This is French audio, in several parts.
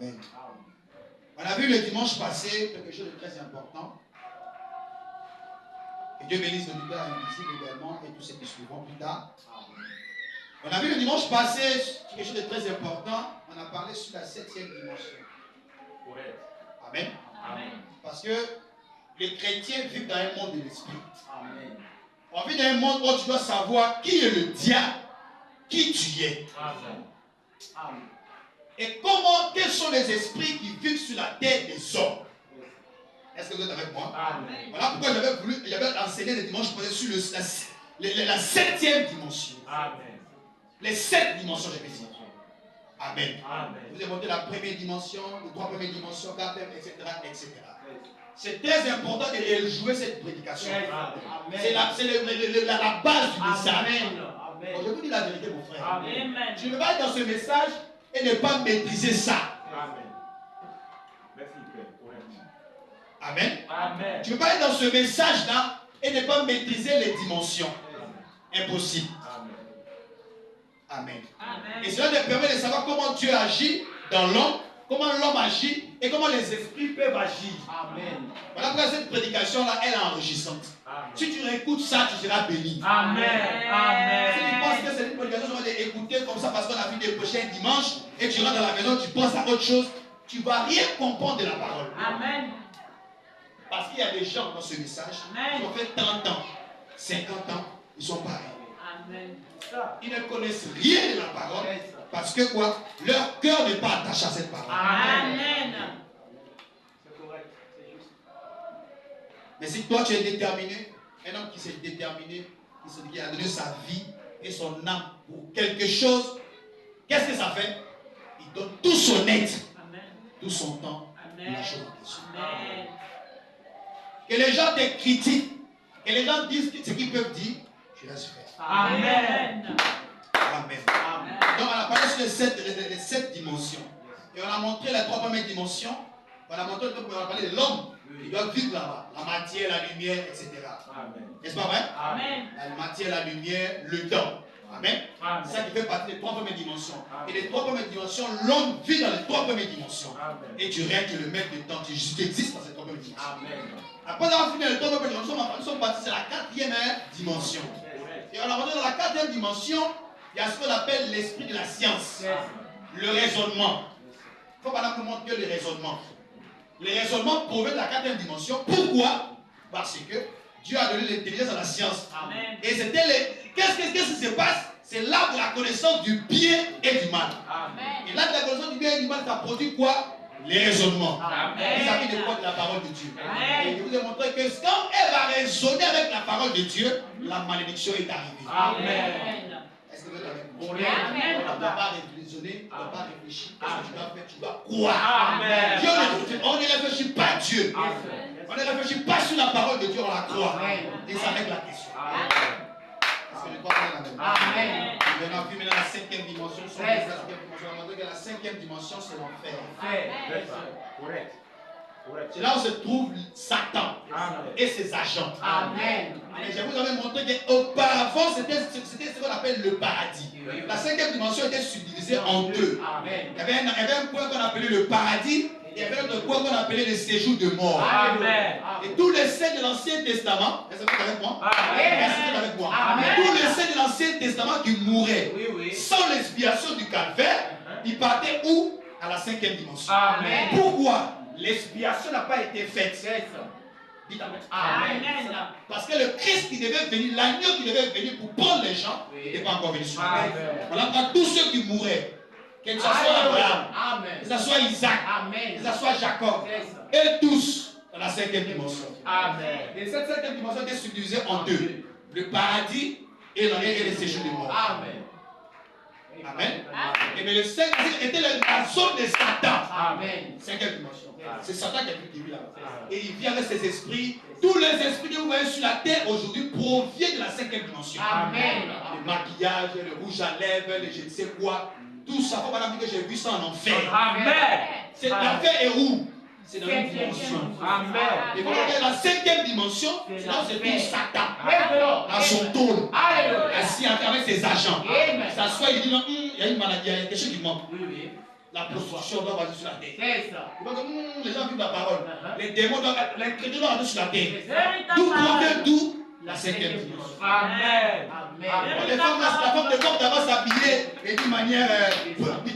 Amen. On a vu le dimanche passé quelque chose de très important. Que Dieu bénisse le leader invisible également et tous ceux qui suivront plus tard. On a vu le dimanche passé quelque chose de très important. On a parlé sur la 7e dimension. Amen. Amen. Parce que les chrétiens vivent dans un monde de l'esprit. Amen. On vit dans un monde où tu dois savoir qui est le diable, qui tu es. Amen. Amen. Et comment, quels sont les esprits qui vivent sur la terre des hommes. Est-ce que vous êtes avec moi? Amen. Voilà pourquoi j'avais enseigné le dimanche passé sur la 7e dimension. Amen. Les 7 dimensions, j'ai dit. Amen. Amen. Vous avez monté la première dimension, les 3 premières dimensions, 4e, etc., etc. C'est très important de jouer cette prédication. C'est la base du message. Amen. Donc, je vous dis la vérité, mon frère. Amen. Tu ne peux pas être dans ce message et ne pas maîtriser ça. Amen. Merci, Père. Amen. Amen. Tu ne peux pas être dans ce message-là et ne pas maîtriser les dimensions. Impossible. Amen. Amen. Et cela te permet de savoir comment Dieu agit dans l'homme, comment l'homme agit et comment les esprits peuvent agir. Amen. Voilà pourquoi cette prédication-là, elle est enrichissante. Amen. Si tu réécoutes ça, tu seras béni. Amen. Amen. Si tu penses que c'est une prédication, tu vas écouter comme ça parce qu'on a vu des prochains dimanches et tu rentres dans la maison, tu penses à autre chose, tu ne vas rien comprendre de la parole. Amen. Parce qu'il y a des gens dans ce message qui ont fait 30 ans, 50 ans, ils sont pareils. Amen. Ils ne connaissent rien de la parole parce que quoi? Leur cœur n'est pas attaché à cette parole. Amen. C'est correct, c'est juste. Mais si toi tu es déterminé, un homme qui s'est déterminé, qui a donné sa vie et son âme pour quelque chose, qu'est-ce que ça fait? Il donne tout son être, tout son temps pour la chose en question. Amen. Que les gens te critiquent, que les gens disent ce qu'ils peuvent dire, je laisse faire. Amen. Amen. Donc on a parlé sur les 7 dimensions. Et on a montré les 3 premières dimensions. On a parlé de l'homme. Il doit vivre là-bas. La matière, la lumière, etc. N'est-ce pas vrai? Amen. La matière, la lumière, le temps. Amen. C'est ça qui fait partie des 3 premières dimensions. Et les 3 premières dimensions, l'homme vit dans les 3 premières dimensions. Et tu règles le maître de temps. Tu existes dans ces 3 premières dimensions. Après avoir fini les 3 premières dimensions, nous sommes partis sur la 4e dimension. Et on a rentré dans la 4e dimension, il y a ce qu'on appelle l'esprit de la science. Le raisonnement. Il faut pas nous montrer que le raisonnement. Le raisonnement provient de la 4e dimension. Pourquoi? Parce que Dieu a donné l'intelligence à la science. Amen. Et c'était qu'est-ce qui se passe? C'est l'arbre de la connaissance du bien et du mal. Amen. Et l'arbre de la connaissance du bien et du mal, ça produit quoi? Les raisonnements. Amen. Ils appliquent des quoi de la parole de Dieu. Amen. Et je vous ai montré que quand elle va raisonner avec la parole de Dieu, la malédiction est arrivée. Amen. Est-ce que vous êtes avec moi? Amen. On ne doit pas raisonner, on ne doit pas réfléchir. Qu'est-ce que tu dois faire? Tu dois croire. Amen. On ne réfléchit pas à Dieu. On ne réfléchit pas sur la parole de Dieu, on la croit. Et ça règle la question. Est-ce que je crois que c'est la même? Amen. On a vu maintenant la 5e dimension. On a montré que la 5e dimension, c'est l'enfer. Correct. C'est là où se trouve Satan et ses agents. Amen. Et je vous avais montré qu'auparavant, c'était ce qu'on appelle le paradis. La 5e dimension était subdivisée en 2. Il y avait un point qu'on appelait le paradis et il y avait un autre point qu'on appelait le séjour de mort. Amen. Et tous les saints de l'Ancien Testament, est-ce que vous êtes avec moi? Est-ce que vous êtes avec moi? Amen. Tous les saints de l'Ancien Testament qui mouraient Oui. sans l'expiation du calvaire, ils partaient où? À la 5e dimension. Amen. Pourquoi? L'expiation n'a pas été faite. Dites Amen. Amen. Parce que le Christ qui devait venir, l'agneau qui devait venir pour prendre les gens, n'était pas encore venu sur la terre. Voilà pourquoi tous ceux qui mouraient, que ce soit Abraham, que ce soit Isaac, que ce soit Jacob, et tous dans la 5e dimension. Amen. Et cette 5e dimension était subdivisée en 2. Le paradis et le séjour des morts. Amen. Amen. Et mais le 5 était la zone de Satan. Amen. 5e dimension. C'est Satan qui a pris le début là-bas. Et il vient avec ses esprits. Tous les esprits que vous voyez sur la terre aujourd'hui proviennent de la 5e dimension. Amen. Le maquillage, le rouge à lèvres, le je ne sais quoi. Tout ça, faut pas dire que j'ai vu ça en enfer. Amen. C'est l'enfer est où? C'est dans une dimension. Amen. Et voilà que la 5e dimension, c'est là où se trouve Satan. Dans son tôle. Alléluia. Assis avec ses agents. Amen. Il s'assoit, il dit non, il y a une maladie, il y a quelque chose qui manque. Oui. La prostitution doit aller sur la terre. C'est ça. Les gens vivent la parole. Les démons doivent, les chrétiens doivent aller sur la terre. D'où provient d'où la cinquième dimension. Amen. Les femmes, la femme de corps d'abord s'habiller et d'une manière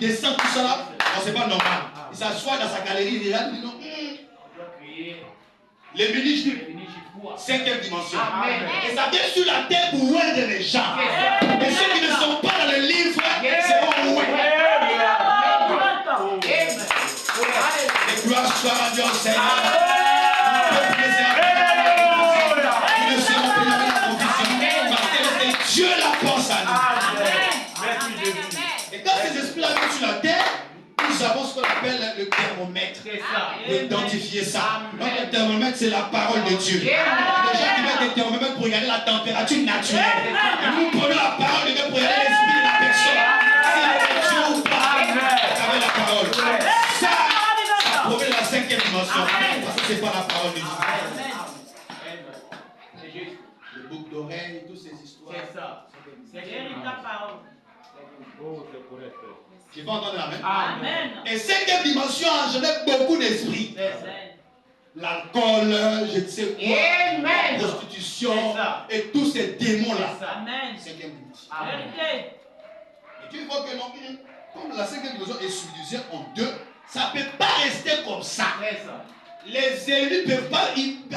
descendre tout ça là. Non, c'est pas normal. Il s'assoit dans sa galerie, il regarde, il dit non. Les ministres, cinquième dimension. Amen. Et ça vient sur la terre pour oindre les gens. Et ceux qui ne sont pas dans le livre, c'est bon oué. Et gloire soit à Dieu, Seigneur. Nous ne serons plus dans la confusion. Parce que Dieu la pense à nous. Et quand ces esprits-là viennent sur la terre, nous avons ce qu'on appelle le thermomètre. Pour identifier ça. Donc le thermomètre, c'est la parole de Dieu. Il y a des gens qui mettent des thermomètres pour regarder la température naturelle. Et nous prenons la parole de Dieu pour regarder l'esprit de la personne. Si c'est Dieu ou pas, avec la parole. Ça provient de la cinquième dimension. Parce que ce n'est pas la parole de Dieu. Le bouc d'oreille, toutes ces histoires. C'est ça. C'est ta parole. Oh, c'est correct. Je vais entendre la même. Amen. Et cinquième dimension engendre beaucoup d'esprits. L'alcool, je ne sais quoi, la prostitution et tous ces démons-là. Amen. Cinquième dimension. Vérité. Et tu vois que non, comme la cinquième dimension est subdivisée en deux, ça ne peut pas rester comme ça. Les élus ne peuvent pas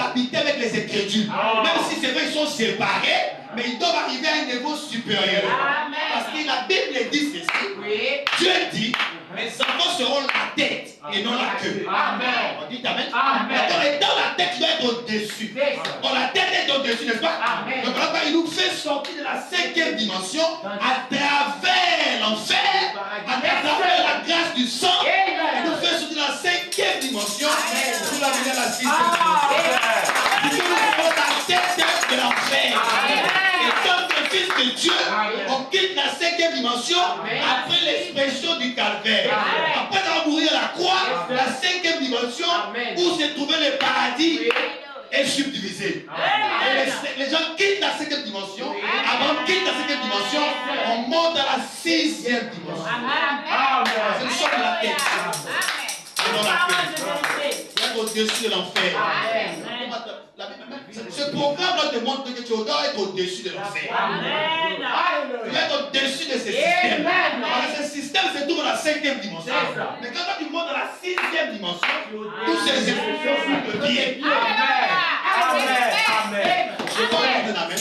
habiter avec les incrédules. Même si c'est vrai qu'ils sont séparés, mais ils doivent arriver à un niveau supérieur. Amen. Parce que la Bible dit ceci. Dieu dit, mes enfants seront la tête et non la queue. Amen. On dit amen. Amen. Et dans la tête, tu dois être au-dessus. Bon, la tête est au-dessus, n'est-ce pas? Amen. Donc là, il nous fait sortir de la cinquième dimension à travers l'enfer, à travers la grâce du sang. Il nous fait sortir de la cinquième dimension pour l'amener à la sixième dimension. Nous sommes la tête de l'enfer. Et comme le Fils de Dieu, on quitte la cinquième dimension après l'expression du calvaire. Après d'avoir mouru à la croix, la cinquième dimension où se trouvait le paradis est subdivisé. Et les gens quittent la cinquième dimension. Avant de quitter la cinquième dimension, on monte à la sixième dimension. C'est le choc de la tête. C'est au-dessus de l'enfer. Ce programme te montre que tu dois être au-dessus de l'enfer. Tu dois être au-dessus de ce système. Alors, ce système se trouve dans la cinquième dimension. Mais quand tu montes dans la sixième dimension, tous ces évolutions sont de pied. Je vois un amen.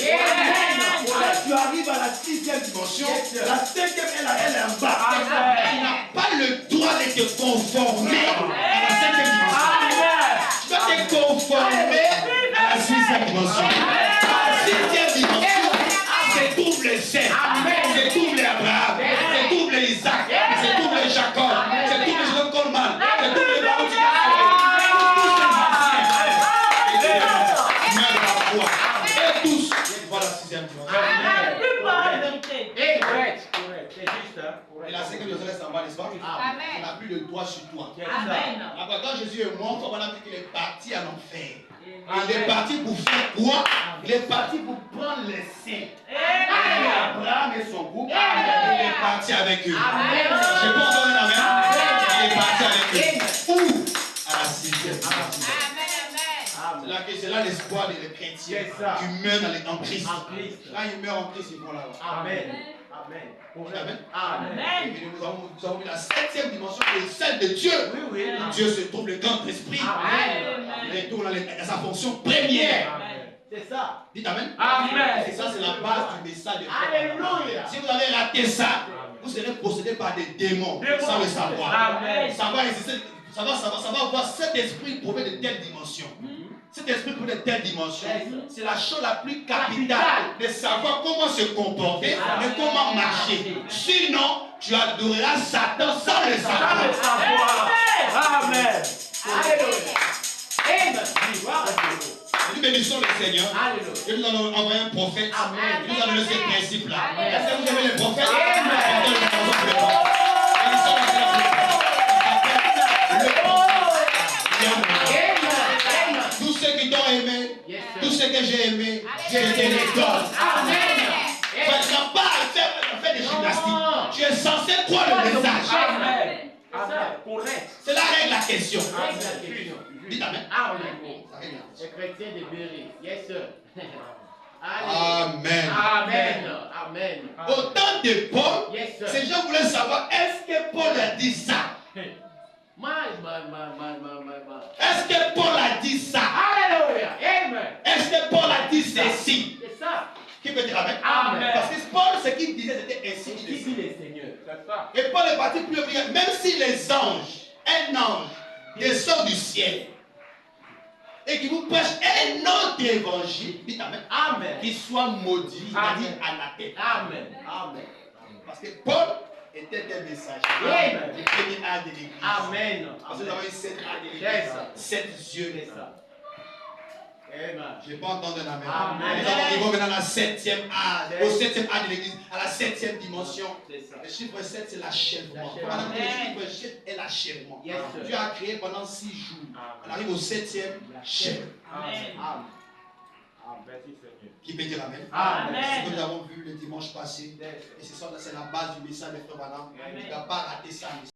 Quand tu arrives à la sixième dimension, la cinquième, elle est en bas. Tu n'as pas le droit de te conformer à la cinquième dimension. Tu dois te conformer à la sixième dimension. La sixième dimension, c'est double Seth, c'est double Abraham, c'est double Isaac, c'est double Jacob, c'est double Jacob Coleman, c'est double Baruch. Et tous, voilà la sixième dimension. Et la cinquième dimension reste en bas, n'est-ce pas? On n'a plus de droit sur toi. Après, quand Jésus est mort, on a vu qu'il est parti à l'enfer. Il est parti pour faire quoi? Il est parti pour prendre les saints. Abraham et son groupe, il est parti avec eux. Je peux entendre un amen? Il est parti avec eux. Où? À la sixième dimension. C'est là l'espoir des chrétiens qui meurent en Christ. Quand ils meurent en Christ, ils vont là-bas. Amen. Et nous avons vu la septième dimension qui est celle de Dieu. Dieu se trouve le grand esprit. Il retourne à sa fonction première. C'est ça. Dites amen. Amen. Et ça, c'est la base du message de Dieu. Alléluia. Si vous avez raté ça, vous serez possédé par des démons sans le savoir. Ça va exister. Ça va avoir cet esprit provient de telle dimension. Cet esprit provient de telle dimension. C'est la chose la plus capitale de savoir comment se comporter et comment marcher. Sinon, tu adoreras Satan sans le savoir. Amen. Alléluia. Nous bénissons le Seigneur. Et nous allons envoyer un prophète. Nous allons donner ce principe-là. Est-ce que vous aimez les prophètes? Tous ceux qui t'ont aimé, tous ceux que j'ai aimé, je te les donne. Tu n'as pas à faire des gymnastiques. Tu es censé croire le message. correct. Cela règle la question. Règle la question. Dites Amen. Amen. Ça règle la question. Les chrétiens de Berry. Yes, sir. Amen. Amen. Amen. Au temps de Paul, Yes, sir. ces gens voulaient savoir, est-ce que Paul a dit ça? Est-ce que Paul a dit ça? Alléluia. Amen. Est-ce que Paul a dit ceci? C'est ça. Qui peut dire Amen? Amen. Parce que Paul, ce qu'il disait, c'était ainsi. Qui dit le Seigneur? C'est ça. Et Paul est parti plus loin. Même si les anges, un ange, descend du ciel et qui vous prêche un autre évangile, dites Amen. Amen. Qu'il soit maudit, c'est-à-dire anathème. Amen. Amen. Parce que Paul était un messager. Amen. Le premier âge de l'église. Amen. Parce que nous avons eu 7 âges de C'est l'église. ça. 7 yeux. C'est ça. Amen. Je n'ai pas entendu un amen. Amen. Nous avons niveau maintenant à la 7e âge. Yes. Au 7e âge de l'église, à la 7e dimension. C'est ça. Le chiffre 7, c'est l'achèvement. L'achèvement. Pendant que le chiffre 7 est l'achèvement. Yes, sir. Dieu a créé pendant 6 jours. On arrive au 7e chef. Amen. Amen. Merci Seigneur. Qui peut dire Amen? Amen. C'est ce que nous avons vu le dimanche passé. Et c'est ça, c'est la base du message de Frère Branham. Il n'a pas raté ça.